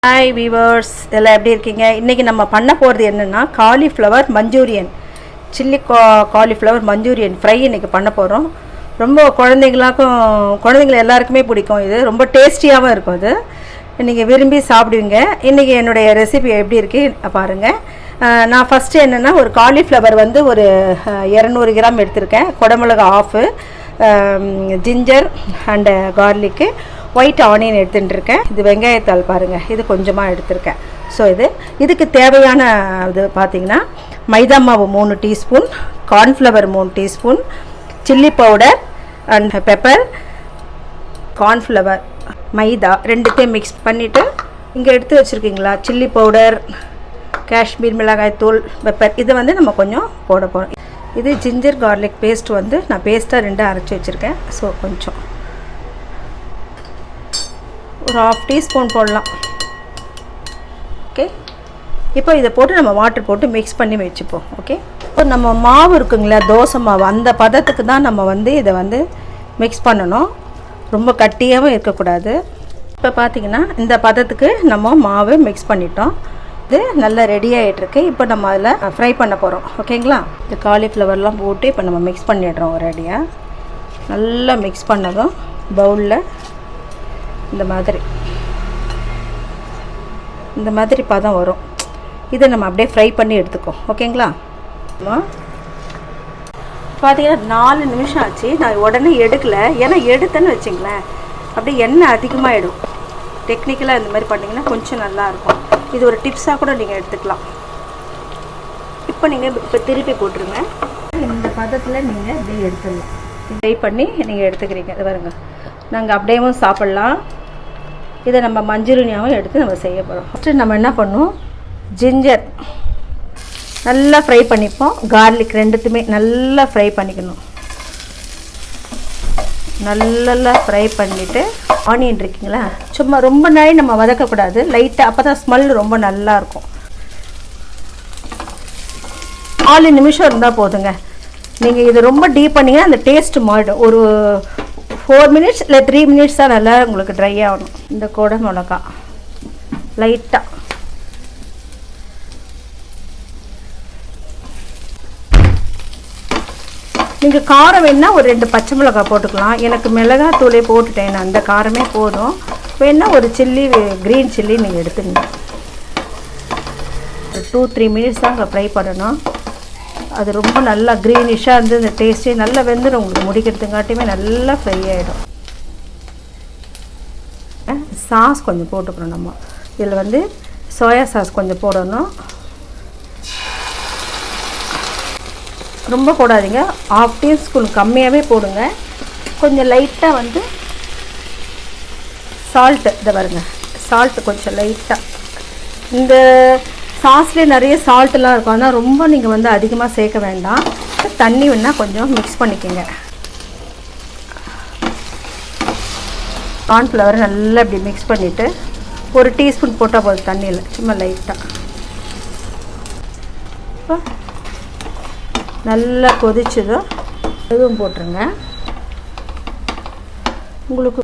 Hi viewers, எல்லாம் எப்படி இருக்கீங்க? இன்றைக்கி நம்ம பண்ண போகிறது என்னென்னா cauliflower Manchurian, chilli cauliflower Manchurian fry இன்றைக்கி பண்ண போகிறோம். ரொம்ப குழந்தைங்கள எல்லாருக்குமே பிடிக்கும். இது ரொம்ப டேஸ்டியாகவும் இருக்கும். இது நீங்கள் விரும்பி சாப்பிடுவீங்க. இன்றைக்கி என்னுடைய ரெசிபி எப்படி இருக்குது பாருங்கள். நான் ஃபஸ்ட்டு என்னென்னா ஒரு காலிஃப்ளவர் வந்து ஒரு 200 கிராம் எடுத்திருக்கேன். குடமிளகா half, ginger and garlic, white onion எடுத்துட்டுருக்கேன். இது வெங்காயத்தாள் பாருங்கள், இது கொஞ்சமாக எடுத்திருக்கேன். ஸோ இதுக்கு தேவையான இது பார்த்திங்கன்னா மைதா மாவு 3 teaspoon, cornflour 3 teaspoon, chilli powder and pepper, cornflour, மைதா ரெண்டுத்தையும் மிக்ஸ் பண்ணிவிட்டு இங்கே எடுத்து வச்சுருக்கீங்களா சில்லி பவுடர், காஷ்மீர் மிளகாய் தூள், பெப்பர், இதை வந்து நம்ம கொஞ்சம் போட போகிறோம். இது ஜிஞ்சர் கார்லிக் பேஸ்ட் வந்து நான் பேஸ்ட்டாக 2 அரைச்சி வச்சுருக்கேன். ஸோ கொஞ்சம் ஒரு 1/2 டீஸ்பூன் போடலாம். ஓகே, இப்போ இதை போட்டு நம்ம வாட்டர் போட்டு மிக்ஸ் பண்ணி வச்சுப்போம். ஓகே, இப்போ நம்ம மாவு இருக்குங்களா, தோசை மாவு, அந்த பதத்துக்கு தான் நம்ம வந்து இதை வந்து மிக்ஸ் பண்ணணும். ரொம்ப கட்டியாகவும் இருக்கக்கூடாது. இப்போ பார்த்திங்கன்னா இந்த பதத்துக்கு நம்ம மாவு மிக்ஸ் பண்ணிட்டோம். இது நல்லா ரெடி ஆகிட்டுருக்கு. இப்போ நம்ம அதில் ஃப்ரை பண்ண போகிறோம். ஓகேங்களா, இந்த காலிஃப்ளவர்லாம் போட்டு இப்போ நம்ம மிக்ஸ் பண்ணிடுறோம். ரெடியாக நல்லா மிக்ஸ் பண்ணதும் பவுலில் இந்த மாதிரி பதம் வரும். இதை நம்ம அப்படியே ஃப்ரை பண்ணி எடுத்துக்கோம். ஓகேங்களா, பார்த்தீங்கன்னா 4 நிமிஷம் ஆச்சு. நான் உடனே எடுக்கலை, ஏன்னா எடுத்தேன்னு வச்சிங்களேன் அப்படியே எண்ணெய் அதிகமாகிடும். டெக்னிக்கலாக இந்த மாதிரி பண்ணிங்கன்னா கொஞ்சம் நல்லாயிருக்கும். இது ஒரு டிப்ஸாக கூட நீங்கள் எடுத்துக்கலாம். இப்போ நீங்கள் திருப்பி போட்டுருங்க. இந்த பதத்தில் நீங்கள் இப்படி எடுத்துடலாம். ஃப்ரை பண்ணி நீங்கள் எடுத்துக்கிறீங்க. இது பாருங்க, நாங்கள் அப்படியேவும் சாப்பிட்லாம். இதை நம்ம மஞ்சூரியனாகவும் எடுத்து நம்ம செய்ய போகிறோம். ஃபஸ்ட்டு நம்ம என்ன பண்ணுவோம், ஜிஞ்சர் நல்லா ஃப்ரை பண்ணிப்போம். கார்லிக் ரெண்டுத்துமே நல்லா ஃப்ரை பண்ணிக்கணும். நல்லா ஃப்ரை பண்ணிவிட்டு ஆனியன் இருக்குங்களா, சும்மா ரொம்ப நாள் நம்ம வதக்கக்கூடாது, லைட்டாக, அப்போ தான் ஸ்மெல் ரொம்ப நல்லாயிருக்கும். 4 நிமிஷம் இருந்தால் போதுங்க. நீங்கள் இது ரொம்ப டீப் பண்ணிங்கன்னா அந்த டேஸ்ட்டு மாறிடும். ஒரு 4 மினிட்ஸ் இல்லை 3 மினிட்ஸ் தான் நல்லா உங்களுக்கு ட்ரை ஆகணும். இந்த குடை மிளகா லைட்டாக நீங்கள் காரம் வேணால் ஒரு 2 பச்சை மிளகா போட்டுக்கலாம். எனக்கு மிளகாய் தூளே போட்டுட்டேன், நான் அந்த காரமே போதும். வேணால் ஒரு சில்லி, க்ரீன் சில்லி நீங்கள் எடுத்துங்க. 2-3 மினிட்ஸ் தான் அங்கே ஃப்ரை பண்ணணும். அது ரொம்ப நல்லா க்ரீனிஷாக இருந்து இந்த டேஸ்ட்டே நல்லா வெந்துடும். உங்களுக்கு முடிக்கிறதுங்காட்டியுமே நல்லா ஃப்ரை ஆகிடும். சாஸ் கொஞ்சம் போட்டுக்கணும். நம்ம இதில் வந்து சோயா சாஸ் கொஞ்சம் போடணும். ரொம்ப போடாதீங்க, 1/2 டீஸ்பூன் கம்மியாகவே போடுங்க. கொஞ்சம் லைட்டாக வந்து சால்ட்டு, இதை பாருங்க, சால்ட்டு கொஞ்சம் லைட்டாக. இந்த சாஸ்லேயே நிறைய சால்ட்டெலாம் இருக்கும், ஆனால் ரொம்ப நீங்கள் வந்து அதிகமாக சேர்க்க வேண்டாம். தண்ணி வேணால் கொஞ்சம் மிக்ஸ் பண்ணிக்கோங்க. கார்ன்ஃப்ளவர் நல்லா இப்படி மிக்ஸ் பண்ணிவிட்டு 1 டீஸ்பூன் போட்டால் போதும், தண்ணியில் சும்மா லைட்டாக. இப்போ நல்லா கொதிச்சதும் இதுவும் போட்டுருங்க. உங்களுக்கு